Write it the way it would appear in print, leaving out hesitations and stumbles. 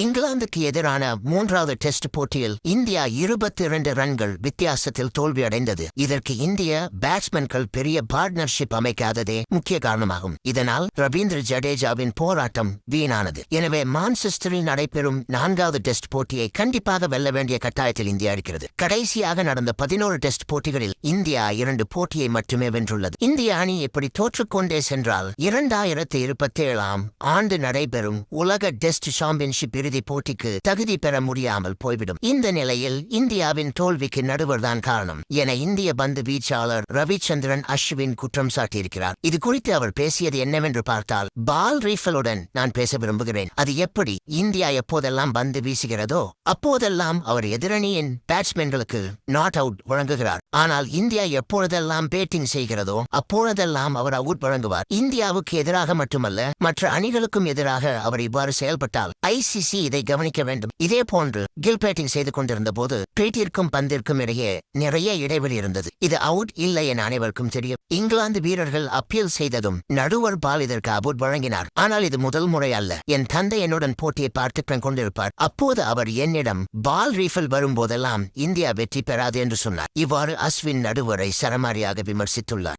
இங்கிலாந்துக்கு எதிரான 3வது டெஸ்ட் போட்டியில் இந்தியா 22 ரன்கள் வித்தியாசத்தில் தோல்வியடைந்தது. இதற்கு இந்திய பேட்ஸ்மேன்கள் பெரிய பார்ட்னர்ஷிப் அமைக்காததே முக்கிய காரணமாகும். இதனால் ரவீந்திர ஜடேஜாவின் போராட்டம் வீணானது. எனவே மான்செஸ்டரில் நடைபெறும் 4வது டெஸ்ட் போட்டியை கண்டிப்பாக வெல்ல வேண்டிய கட்டாயத்தில் இந்தியா இருக்கிறது. கடைசியாக நடந்த 11 டெஸ்ட் போட்டிகளில் இந்தியா 2 போட்டியை மட்டுமே வென்றுள்ளது. இந்திய அணி இப்படி தோற்றுக்கொண்டே சென்றால் 2027ஆம் ஆண்டு நடைபெறும் உலக டெஸ்ட் சாம்பியன்ஷிப் இறுதிப் போட்டிக்கு தகுதி பெற முடியாமல் போய்விடும். இந்த நிலையில் இந்தியாவின் தோல்விக்கு நடுவர்தான் காரணம் என இந்திய பந்து வீச்சாளர் ரவிச்சந்திரன் அஸ்வின் குற்றம் சாட்டியிருக்கிறார். இது குறித்து அவர் பேசியது என்னவென்று பார்த்தால், பால் ரீஃபலுடன் நான் பேச விரும்புகிறேன். அது எப்படி இந்தியா எப்போதெல்லாம் பந்து வீசுகிறதோ அப்போதெல்லாம் அவர் எதிரணியின் பேட்ஸ்மேன்களுக்கு நாட் அவுட் வழங்குகிறார். ஆனால் இந்தியா எப்பொழுதெல்லாம் பேட்டிங் செய்கிறதோ அப்பொழுதெல்லாம் அவர் அவுட் வழங்குவார். இந்தியாவுக்கு எதிராக மட்டுமல்ல, மற்ற அணிகளுக்கும் எதிராக அவர் இவ்வாறு செயல்பட்டால் ICC இதை கவனிக்க வேண்டும். இதே போன்று கில் பேட்டிங் செய்து கொண்டிருந்த போது பேட்டிற்கும் பந்திற்கும் இடையே நிறைய இடைவெளி இருந்தது. இது அவுட் இல்லை என அனைவருக்கும் தெரியும். இங்கிலாந்து வீரர்கள் அப்பீல் செய்ததும் நடுவர் பால் இதற்கு அவுட் வழங்கினார். ஆனால் இது முதல் முறை அல்ல. என் தந்தை என்னுடன் போட்டியை பார்த்துக் கொண்டிருப்பார். அப்போது அவர் என்னிடம் பால் ரீஃபில் வரும்போதெல்லாம் இந்தியா வெற்றி பெறாது என்று சொன்னார். இவ்வாறு அஸ்வின் நடுவரை சரமாரியாக விமர்சித்துள்ளார்.